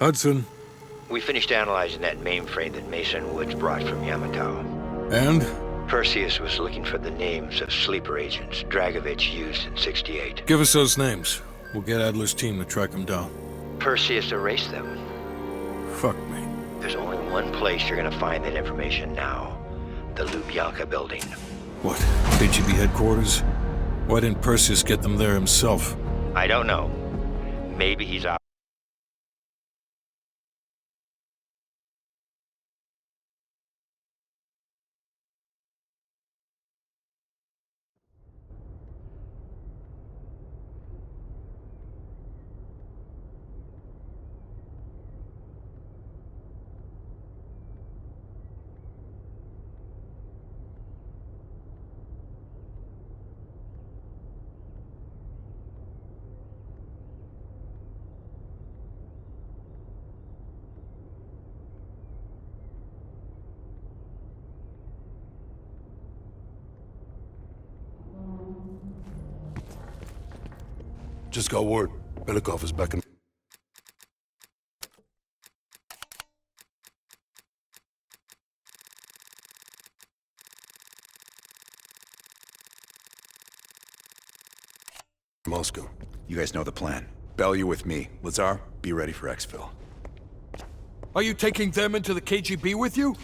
Hudson. We finished analyzing that mainframe that Mason Woods brought from Yamato. And? Perseus was looking for the names of sleeper agents Dragovich used in '68. Give us those names. We'll get Adler's team to track them down. Perseus erased them. Fuck me. There's only one place you're gonna find that information now. The Lubyanka building. What? KGB headquarters? Why didn't Perseus get them there himself? I don't know. Maybe he's out. Just got word. Belikov is back in. Moscow. You guys know the plan. Bell, you with me. Lazar, be ready for exfil. Are you taking them into the KGB with you?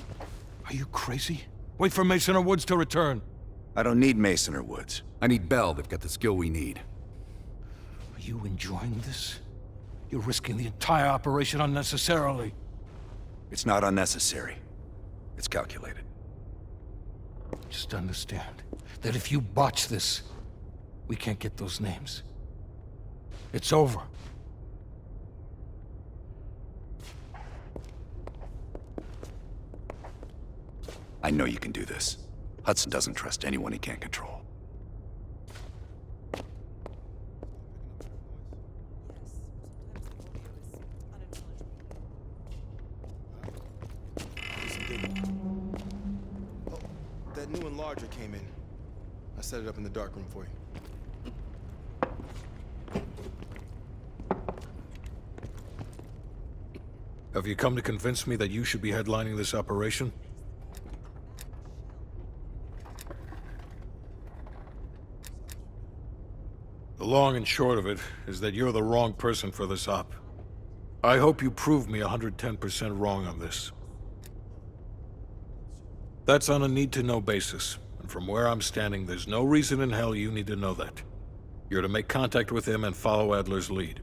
Are you crazy? Wait for Mason or Woods to return. I don't need Mason or Woods. I need Bell. They've got the skill we need. Are you enjoying this? You're risking the entire operation unnecessarily. It's not unnecessary. It's calculated. Just understand that if you botch this, we can't get those names. It's over. I know you can do this. Hudson doesn't trust anyone he can't control. That new enlarger came in. I set it up in the dark room for you. Have you come to convince me that you should be headlining this operation? The long and short of it is that you're the wrong person for this op. I hope you prove me 110% wrong on this. That's on a need-to-know basis, and from where I'm standing, there's no reason in hell you need to know that. You're to make contact with him and follow Adler's lead.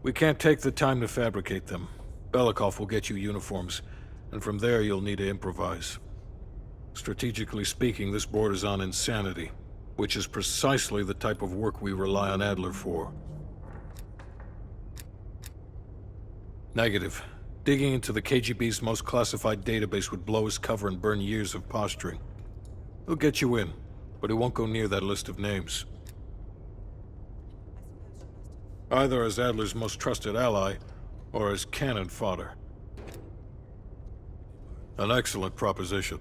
We can't take the time to fabricate them. Belikov will get you uniforms, and from there you'll need to improvise. Strategically speaking, this borders on insanity, which is precisely the type of work we rely on Adler for. Negative. Digging into the KGB's most classified database would blow his cover and burn years of posturing. He'll get you in, but he won't go near that list of names. Either as Adler's most trusted ally, or as cannon fodder. An excellent proposition.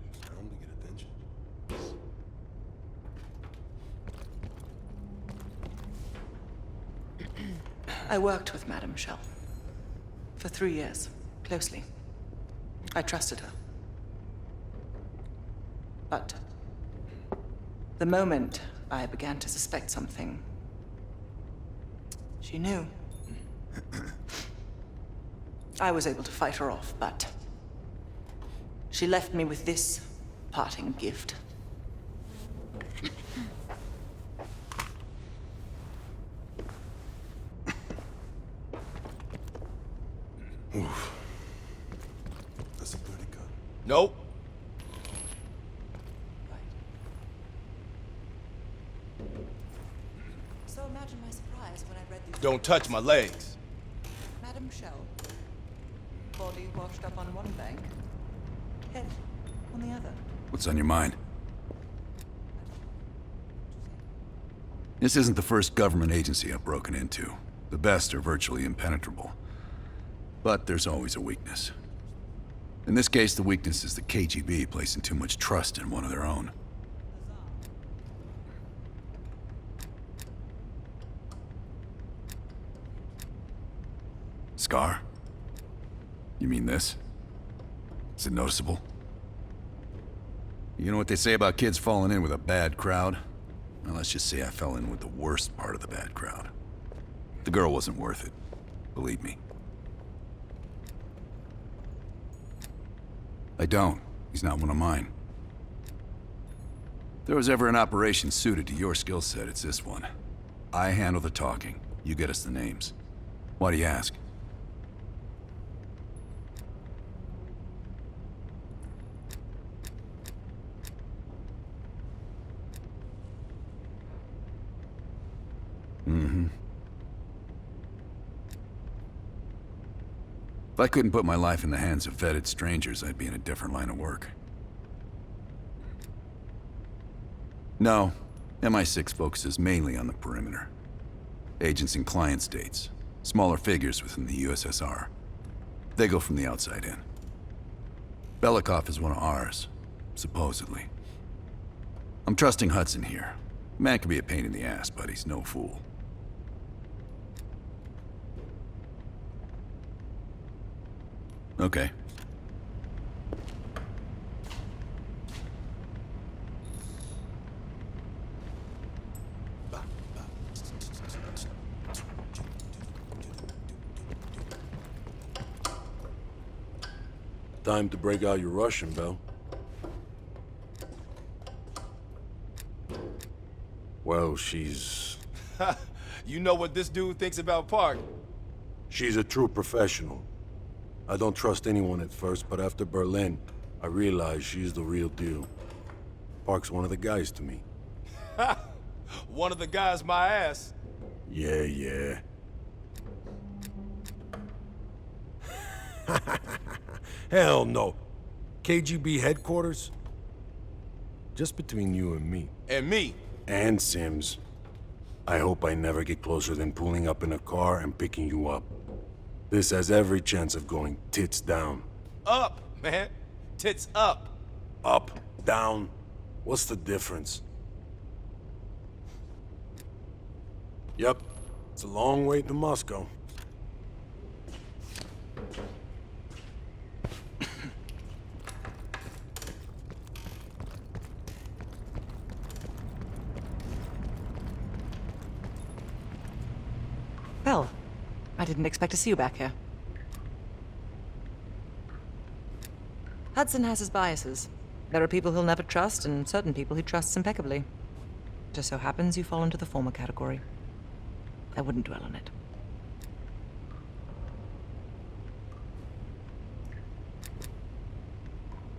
I worked with Madame Shell for 3 years, closely. I trusted her. But the moment I began to suspect something, she knew. I was able to fight her off, but she left me with this parting gift. Oof. That's a dirty gun. Nope. So imagine my surprise when I read these. Don't touch my legs. Madame Shell. Body washed up on one bank, head on the other. What's on your mind? This isn't the first government agency I've broken into. The best are virtually impenetrable. But there's always a weakness. In this case, the weakness is the KGB placing too much trust in one of their own. Scar? You mean this? Is it noticeable? You know what they say about kids falling in with a bad crowd? Well, let's just say I fell in with the worst part of the bad crowd. The girl wasn't worth it. Believe me. I don't. He's not one of mine. If there was ever an operation suited to your skill set, it's this one. I handle the talking. You get us the names. Why do you ask? If I couldn't put my life in the hands of vetted strangers, I'd be in a different line of work. No, MI6 focuses mainly on the perimeter. Agents in client states, smaller figures within the USSR. They go from the outside in. Belikov is one of ours, supposedly. I'm trusting Hudson here. The man can be a pain in the ass, but he's no fool. Okay. Time to break out your Russian, Bell. Well, she's You know what this dude thinks about Park? a true professional. I don't trust anyone at first, but after Berlin, I realized she's the real deal. Park's one of the guys to me. One of the guys my ass. Yeah. Hell no. KGB headquarters? Just between you and me. And me. And Sims. I hope I never get closer than pulling up in a car and picking you up. This has every chance of going tits down. Up, man. Tits up. Up, down, what's the difference? Yep, it's a long way to Moscow. Well, I didn't expect to see you back here. Hudson has his biases. There are people he'll never trust, and certain people he trusts impeccably. Just so happens you fall into the former category. I wouldn't dwell on it.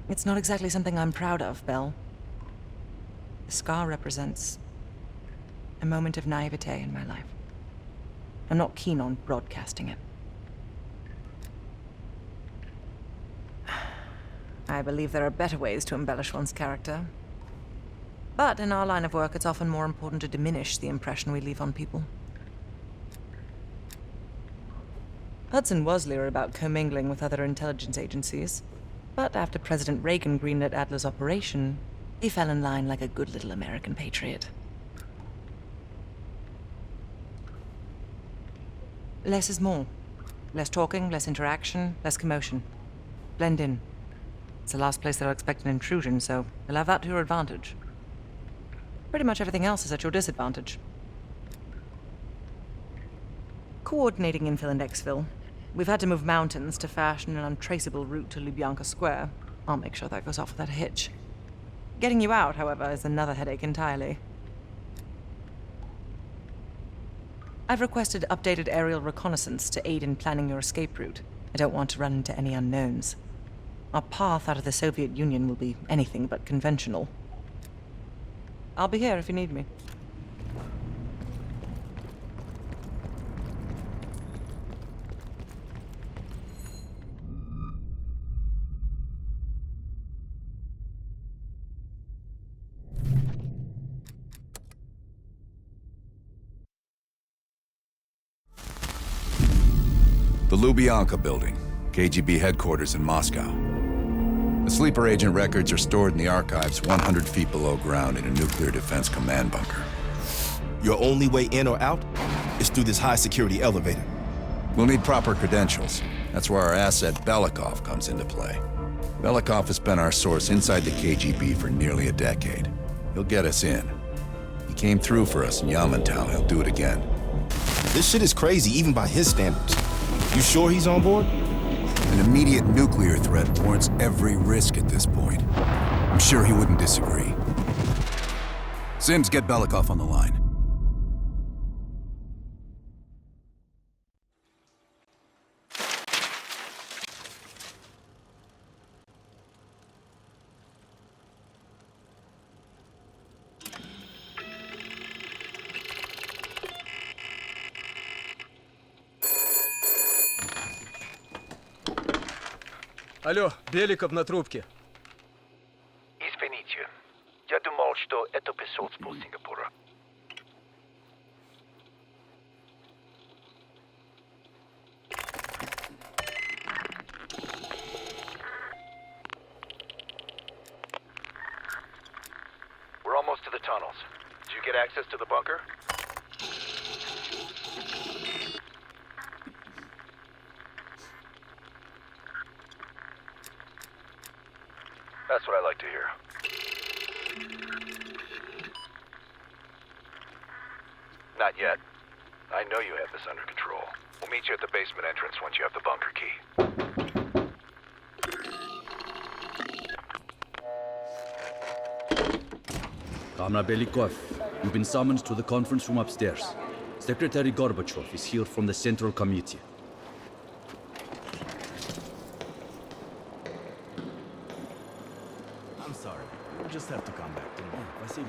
It's not exactly something I'm proud of, Belle. The scar represents a moment of naivete in my life. I'm not keen on broadcasting it. I believe there are better ways to embellish one's character. But in our line of work, it's often more important to diminish the impression we leave on people. Hudson was leery about commingling with other intelligence agencies, but after President Reagan greenlit Adler's operation, he fell in line like a good little American patriot. Less is more. Less talking, less interaction, less commotion. Blend in. It's the last place they'll expect an intrusion, so you'll have that to your advantage. Pretty much everything else is at your disadvantage. Coordinating infill and exfil. We've had to move mountains to fashion an untraceable route to Lubyanka Square. I'll make sure that goes off without a hitch. Getting you out, however, is another headache entirely. I've requested updated aerial reconnaissance to aid in planning your escape route. I don't want to run into any unknowns. Our path out of the Soviet Union will be anything but conventional. I'll be here if you need me. The Lubyanka building, KGB headquarters in Moscow. The sleeper agent records are stored in the archives 100 feet below ground in a nuclear defense command bunker. Your only way in or out is through this high-security elevator. We'll need proper credentials. That's where our asset Belikov comes into play. Belikov has been our source inside the KGB for nearly a decade. He'll get us in. He came through for us in Yamantau. He'll do it again. This shit is crazy, even by his standards. You sure he's on board? An immediate nuclear threat warrants every risk at this point. I'm sure he wouldn't disagree. Sims, get Belikov on the line. Алло, Беликов на трубке. Извините, я думал, что это посольство Сингапура. We're almost to the tunnels. Did you get access to the bunker? That's what I like to hear. Not yet. I know you have this under control. We'll meet you at the basement entrance once you have the bunker key. Comrade Belikov, you've been summoned to the conference room upstairs. Secretary Gorbachev is here from the Central Committee. I'm sorry. You'll just have to come back tomorrow. Vasily,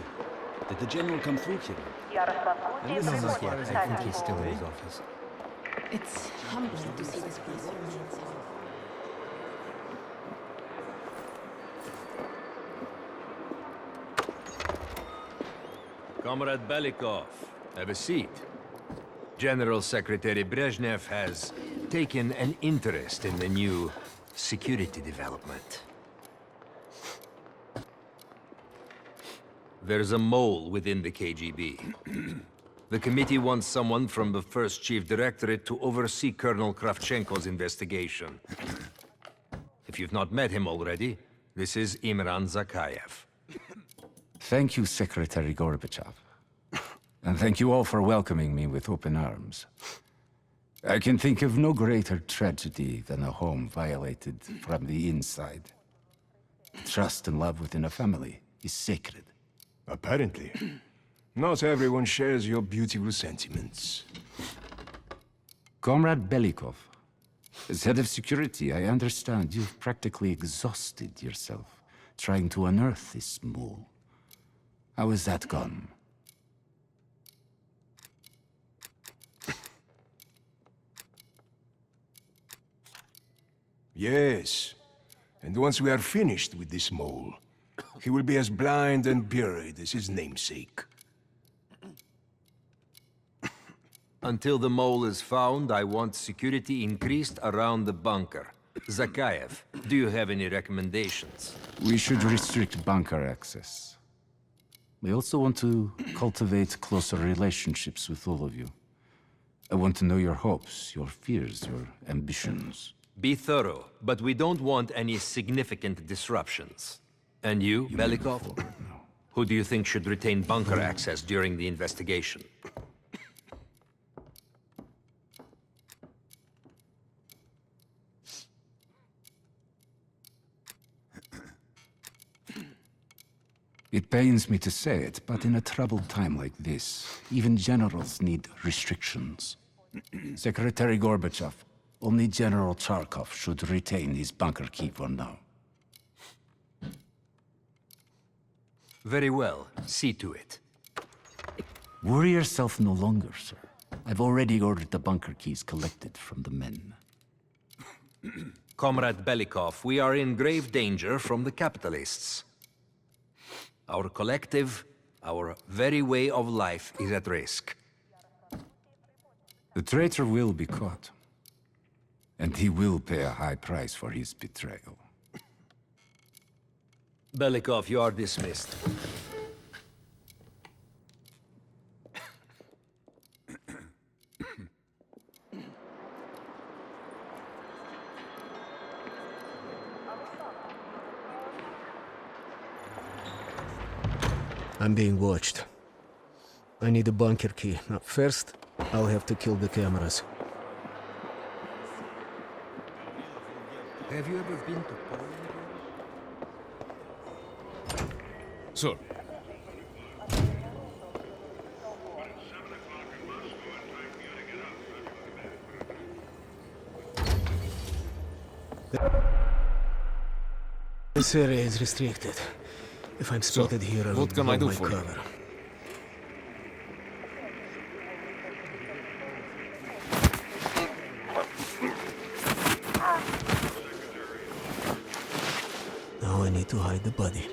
did the general come through here? I think he's still in his office. It's humbling to see this place remain so. Comrade Belikov, have a seat. General Secretary Brezhnev has taken an interest in the new security development. There's a mole within the KGB. The committee wants someone from the first Chief Directorate to oversee Colonel Kravchenko's investigation. If you've not met him already, this is Imran Zakayev. Thank you, Secretary Gorbachev. And thank you all for welcoming me with open arms. I can think of no greater tragedy than a home violated from the inside. Trust and love within a family is sacred. Apparently. Not everyone shares your beautiful sentiments. Comrade Belikov, as head of security, I understand you've practically exhausted yourself trying to unearth this mole. How has that gone? Yes. And once we are finished with this mole, he will be as blind and buried as his namesake. Until the mole is found, I want security increased around the bunker. Zakayev, do you have any recommendations? We should restrict bunker access. We also want to cultivate closer relationships with all of you. I want to know your hopes, your fears, your ambitions. Be thorough, but we don't want any significant disruptions. And you, Belikov? Who do you think should retain bunker access during the investigation? It pains me to say it, but in a troubled time like this, even generals need restrictions. Secretary Gorbachev, only General Charkov should retain his bunker key for now. Very well. See to it. Worry yourself no longer, sir. I've already ordered the bunker keys collected from the men. Comrade Belikov, we are in grave danger from the capitalists. Our collective, our very way of life is at risk. The traitor will be caught. And he will pay a high price for his betrayal. Belikov, you are dismissed. I'm being watched. I need a bunker key. Now, first, I'll have to kill the cameras. Have you ever been to Poland? Sir. This area is restricted. If I'm spotted here, I'll what can I do my for you? cover. Now I need to hide the body.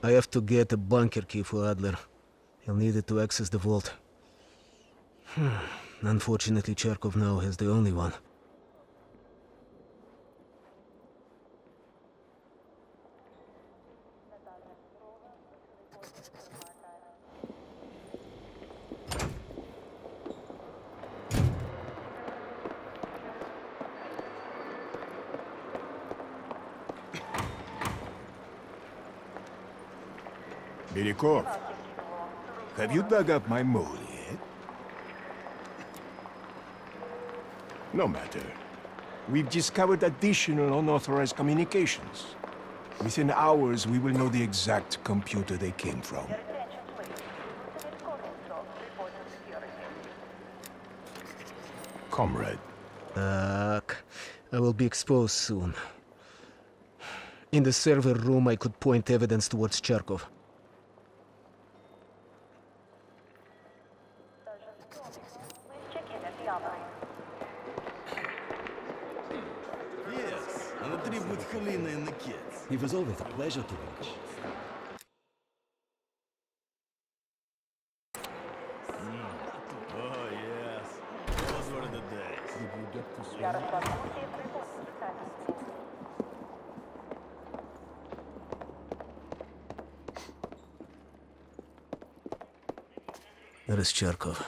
I have to get a bunker key for Adler. He'll need it to access the vault. Unfortunately, Charkov now has the only one. Belikov, have you dug up my mole yet? No matter. We've discovered additional unauthorized communications. Within hours, we will know the exact computer they came from. Comrade. I will be exposed soon. In the server room, I could point evidence towards Charkov. It was always a pleasure to watch. Oh, yes. Those were the days. Did you get to swim? There is Charkov.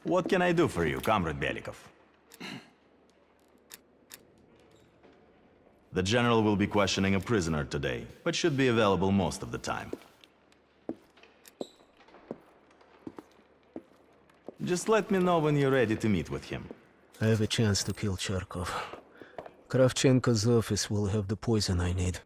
What can I do for you, Comrade Belikov? The General will be questioning a prisoner today, but should be available most of the time. Just let me know when you're ready to meet with him. I have a chance to kill Charkov. Kravchenko's office will have the poison I need.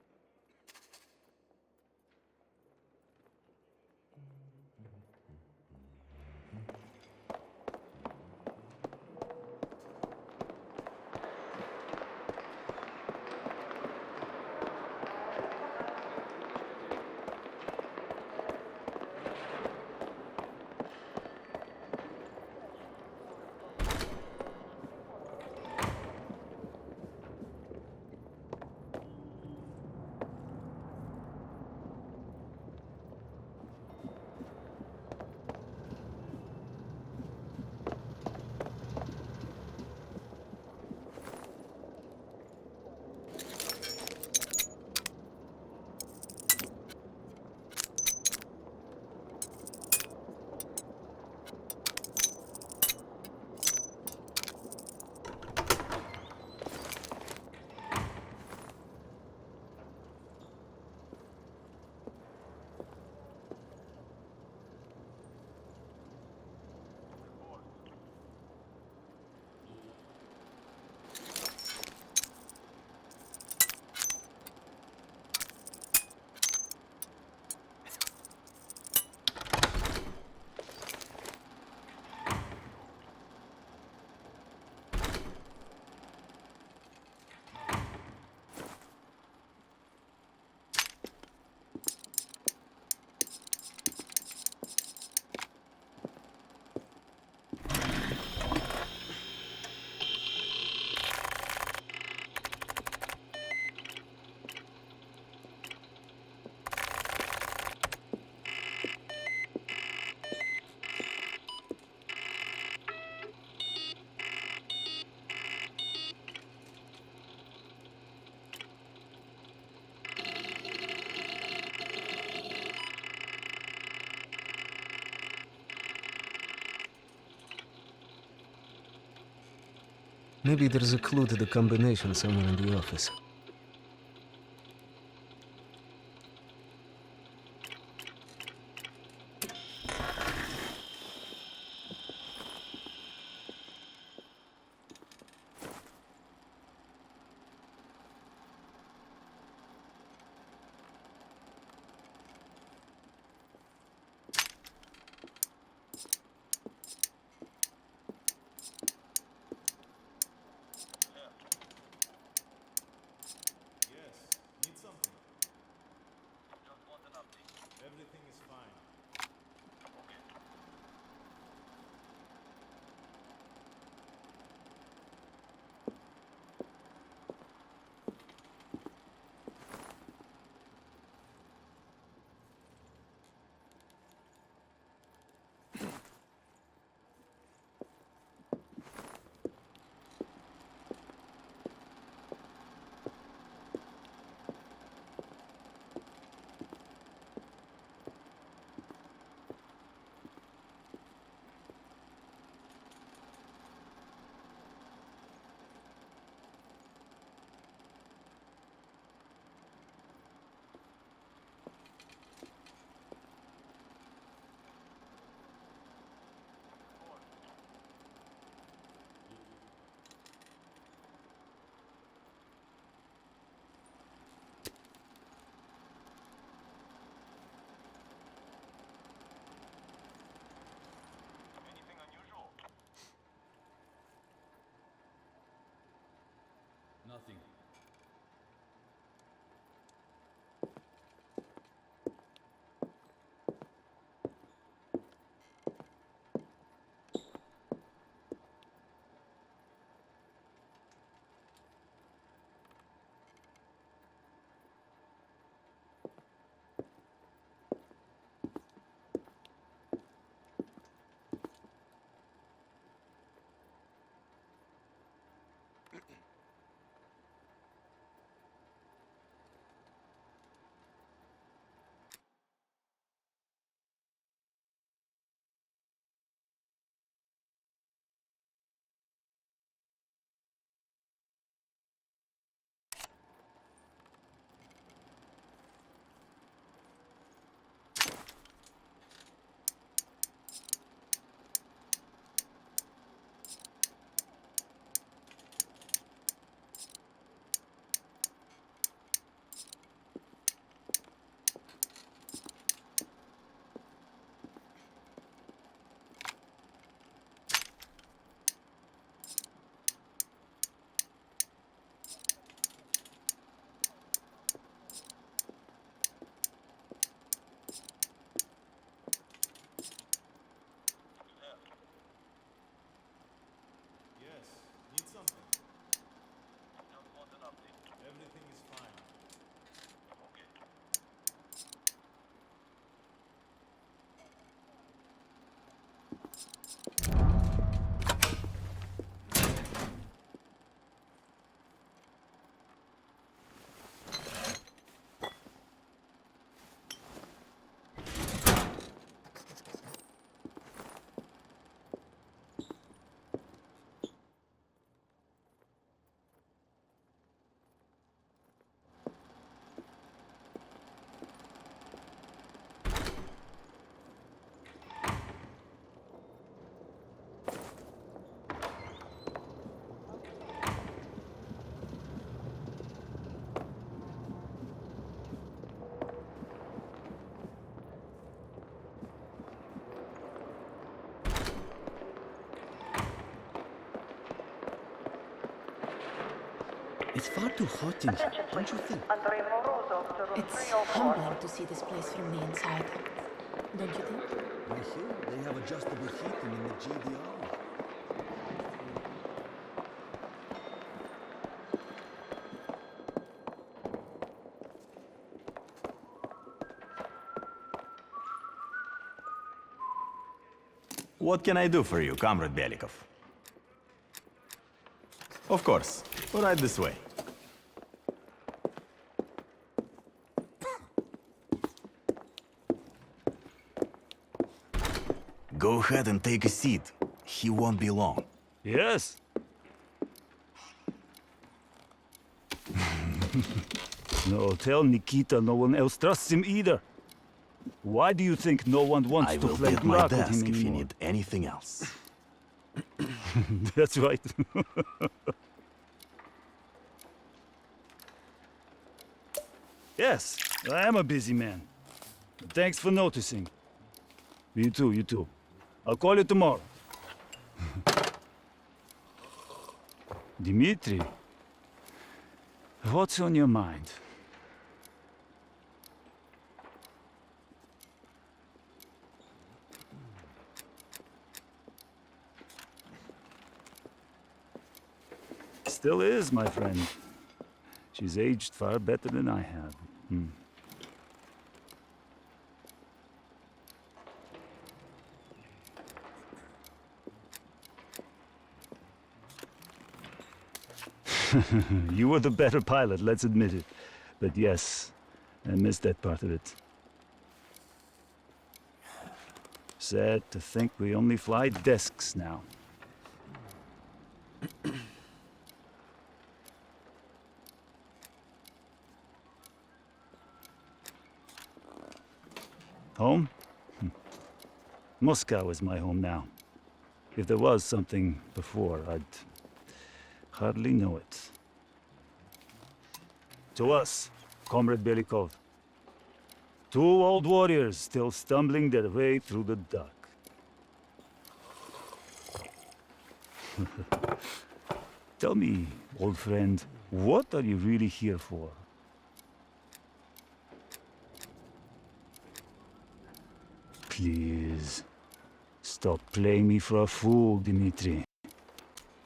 Maybe there's a clue to the combination somewhere in the office. Nothing. It's far too hot in here, don't you think? It's humbling to see this place from the inside. Don't you think? Right here, they have adjustable heating in the GDR. What can I do for you, Comrade Belikov? Of course. Right this way. Go ahead and take a seat. He won't be long. Yes. No, tell Nikita no one else trusts him either. Why do you think no one wants I to will play be at my Glock with him desk if you anymore? need anything else. That's right. Yes, I am a busy man. Thanks for noticing. You too, you too. I'll call you tomorrow. Dmitri, what's on your mind? Still is, my friend. She's aged far better than I have. You were the better pilot, let's admit it. But yes, I missed that part of it. Sad to think we only fly desks now. Home? Moscow is my home now. If there was something before, I'd hardly know it. To us, Comrade Belikov. Two old warriors still stumbling their way through the dark. Tell me, old friend, what are you really here for? Please, stop playing me for a fool, Dmitri.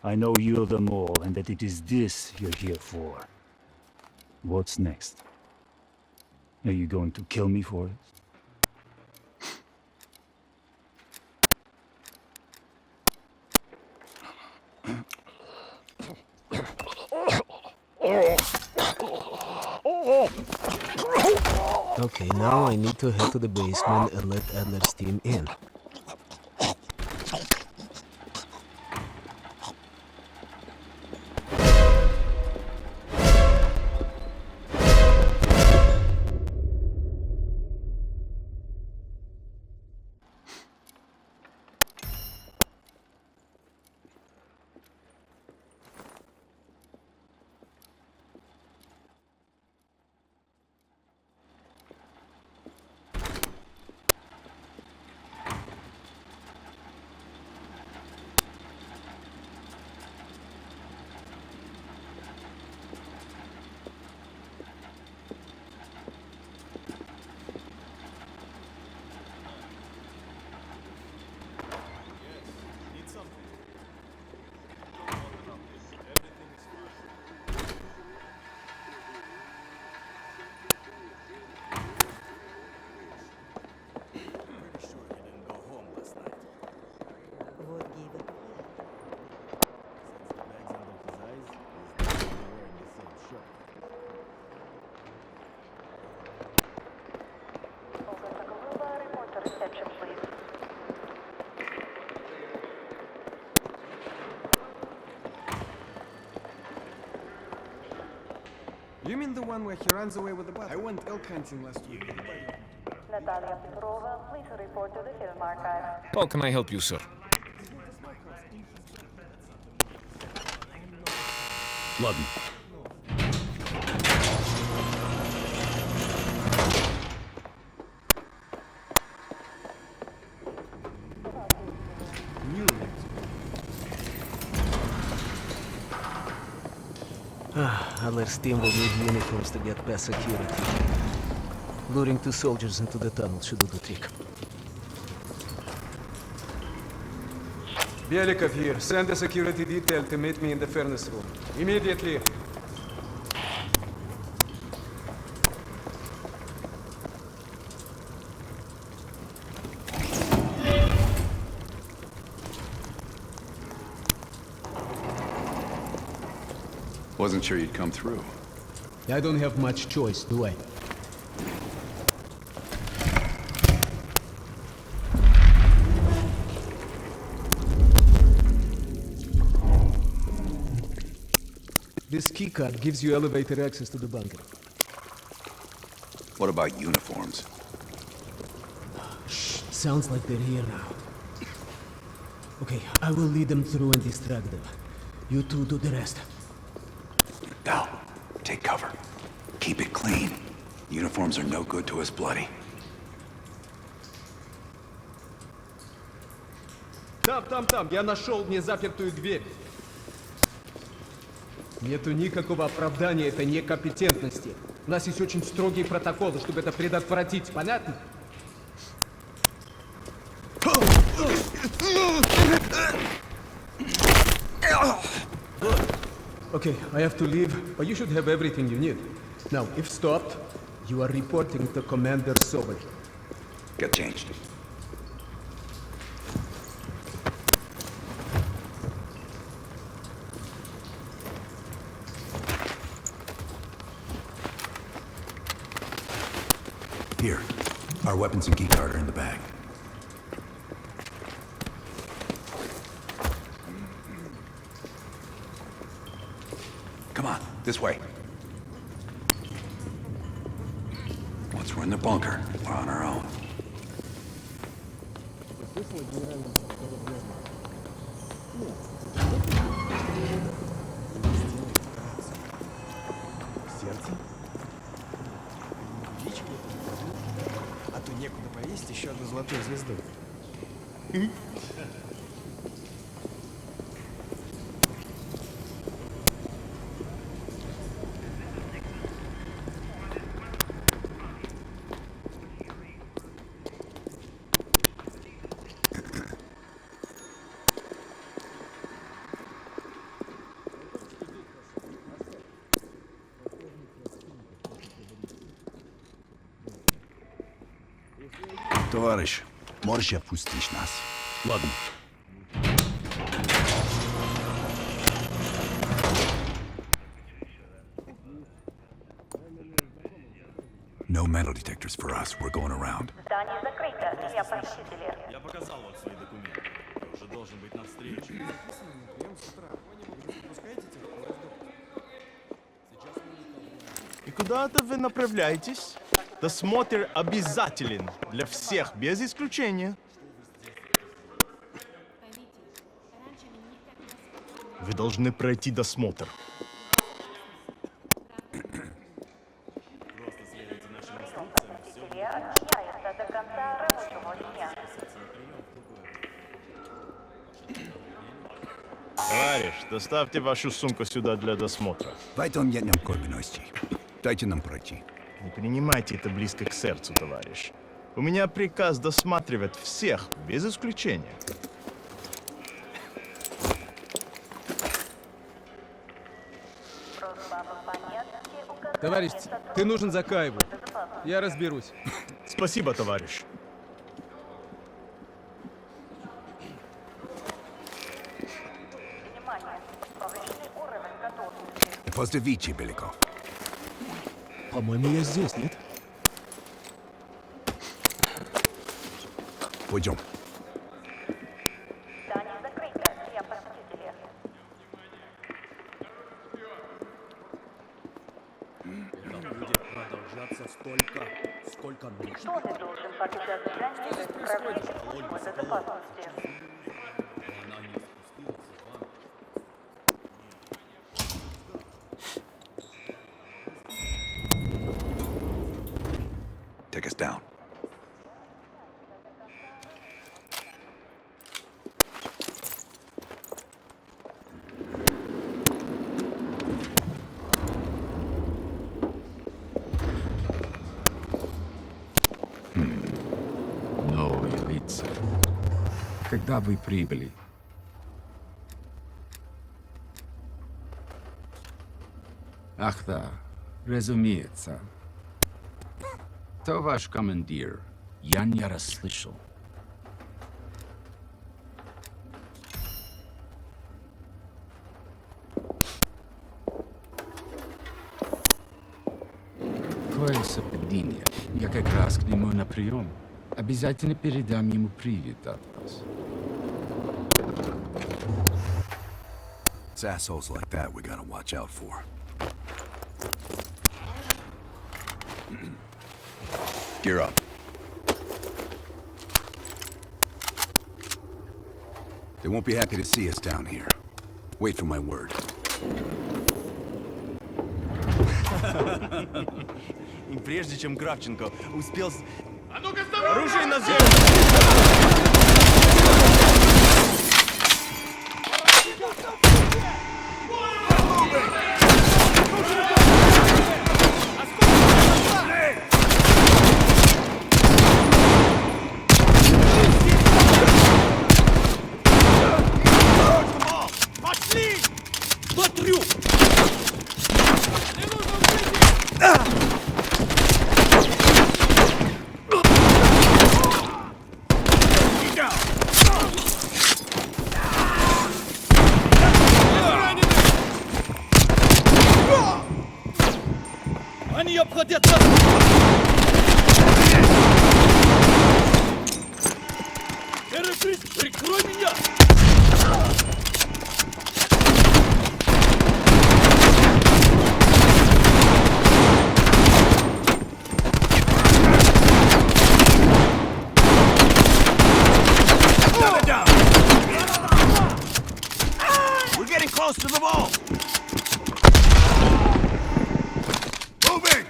I know you're the mole and that it is this you're here for. What's next? Are you going to kill me for it? Okay, now I need to head to the basement and let Adler's team in. You mean the one where he runs away with the butler? I went elk hunting last week. Natalia Petrova, please report to the film archive. How can I help you, sir? Ладно. Adler's team will need uniforms to get past security. Luring two soldiers into the tunnel should do the trick. Belikov here. Send a security detail to meet me in the furnace room. Immediately. Wasn't sure you'd come through. I don't have much choice, do I? This keycard gives you elevator access to the bunker. What about uniforms? Sounds like they're here now. Okay, I will lead them through and distract them. You two do the rest. Val, take cover. Keep it clean. Uniforms are no good to us bloody. Там, я нашел незапертую дверь. Нету никакого оправдания этой некомпетентности. У нас есть очень строгие протоколы, чтобы это предотвратить, понятно? Okay, I have to leave, but you should have everything you need. Now, if stopped, you are reporting to Commander Sobel. Get changed. Here, our weapons and keycard are in the bag. Come on, this way. Once we're in the bunker, we're on our own. А то некуда повесить еще одну золотую звезду. Товарищ, можешь отпустить нас? Ладно. No metal detectors for us. We're going around. Здание закрыто, я посетитель. Я показал вот свои документы. Ты уже должен быть на встрече. И куда-то вы направляетесь? Досмотр обязателен для всех, без исключения. Вы должны пройти досмотр. Отменяется до конца рабочего дня. Товарищ, доставьте вашу сумку сюда для досмотра. В этом нет необходимости. Дайте нам пройти. Не принимайте это близко к сердцу, товарищ. У меня приказ досматривать всех, без исключения. Товарищ, ты нужен Закаеву. Я разберусь. Спасибо, товарищ. Поздравите, Беляков. По-моему, я здесь, нет? Пойдем. Здание закрыто, я посетитель. Это будет продолжаться столько, сколько нужно. Что ты должен подписать здание Управления службы безопасности? Она не спустилась в ванну. Take us down. Новые лица. Когда вы прибыли? Ах да, разумеется. Кто ваш командир? Я не расслышал. Какое совпадение. Я как раз к нему на прием. Обязательно передам ему привет от вас. It's assholes like that we gotta watch out for. Gear up. They won't be happy to see us down here. Wait for my word. И прежде чем Кравченко успел... Оружие на землю! Они обходятся! Эрефрис, прикрой меня! We're getting close to the vault! Moving!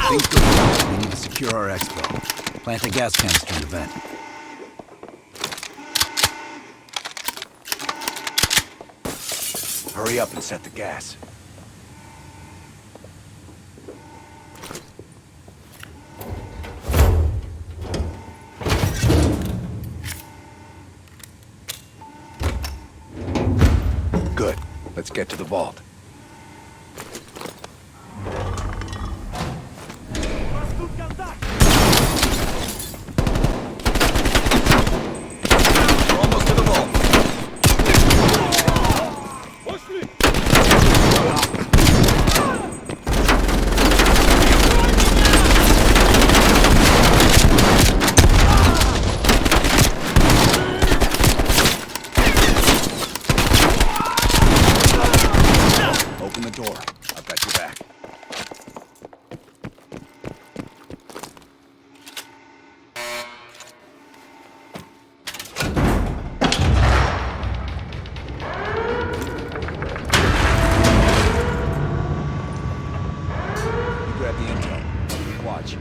Things go well. We need to secure our expo. Plant the gas canister in the vent. Hurry up and set the gas. Good. Let's get to the vault. We're almost to the vault. Open the door. I've got your back. You grab the intel. Watch.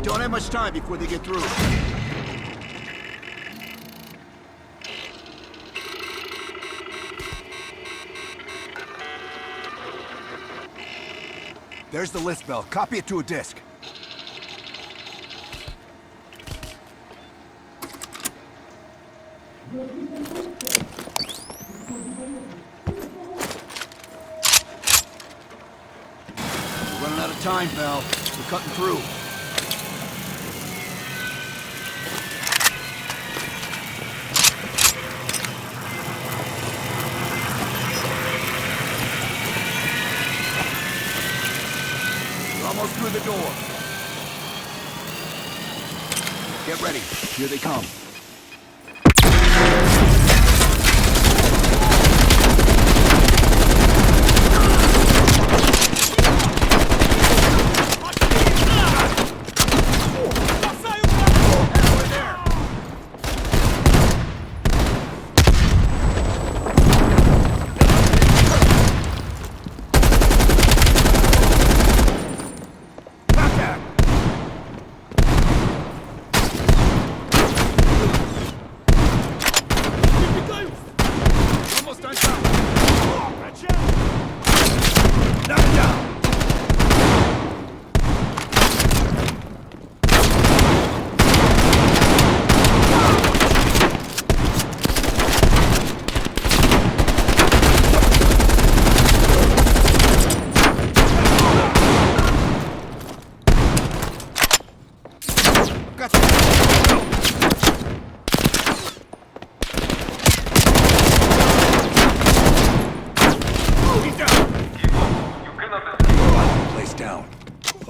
Don't have much time before they get through. There's the list bell. Copy it to a disk. We're running out of time, Val. We're cutting through. We're almost through the door. Get ready. Here they come.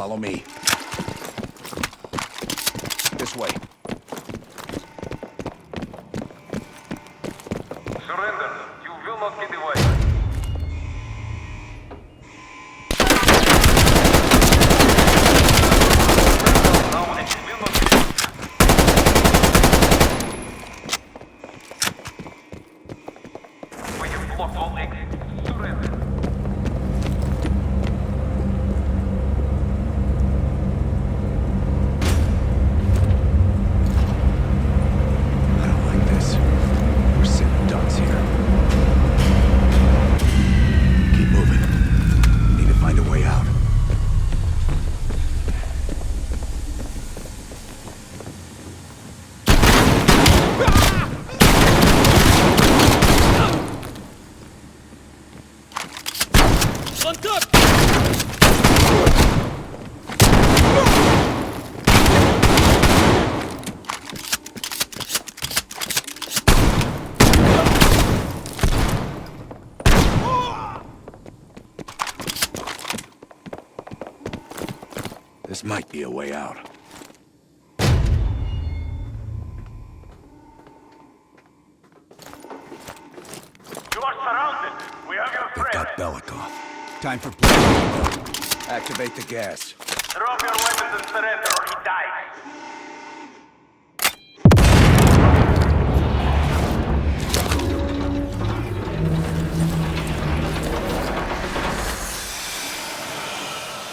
Follow me. This way. Surrender. You will not get away. Now and you will not get away. We have blocked all exits. Surrender. I don't like this. We're sitting ducks here. Keep moving. Need to find a way out. On top! This might be a way out. You are surrounded. We have your They've friend. got Belikov. Time for play. Activate the gas. Drop your weapons and surrender or he dies.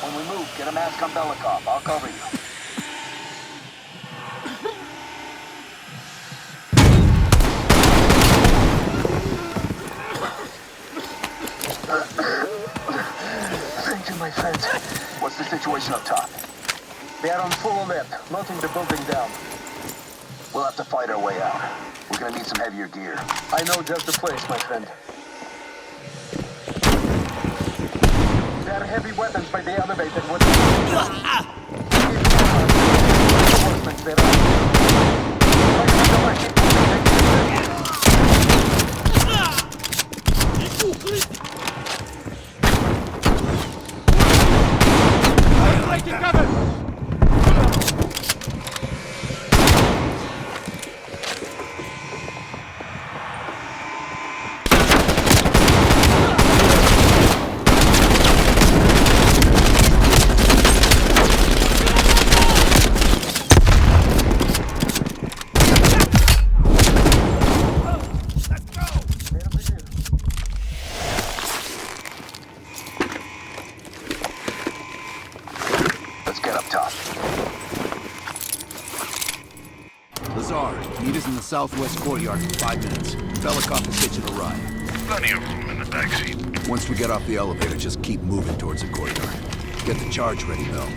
When we move, get a mask on Belikov. I'll cover you. Thank you, my friend. What's the situation up top? They are on full alert, knocking the building down. We'll have to fight our way out. We're gonna need some heavier gear. I know just the place, my friend. There are heavy weapons by the elevated with Let's get up top. Lazar, meet us in the southwest courtyard in 5 minutes. Belikov is hitching a ride. Plenty of room in the backseat. Once we get off the elevator, just keep moving towards the courtyard. Get the charge ready, Bell.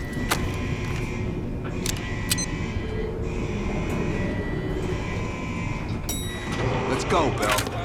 Let's go, Bell.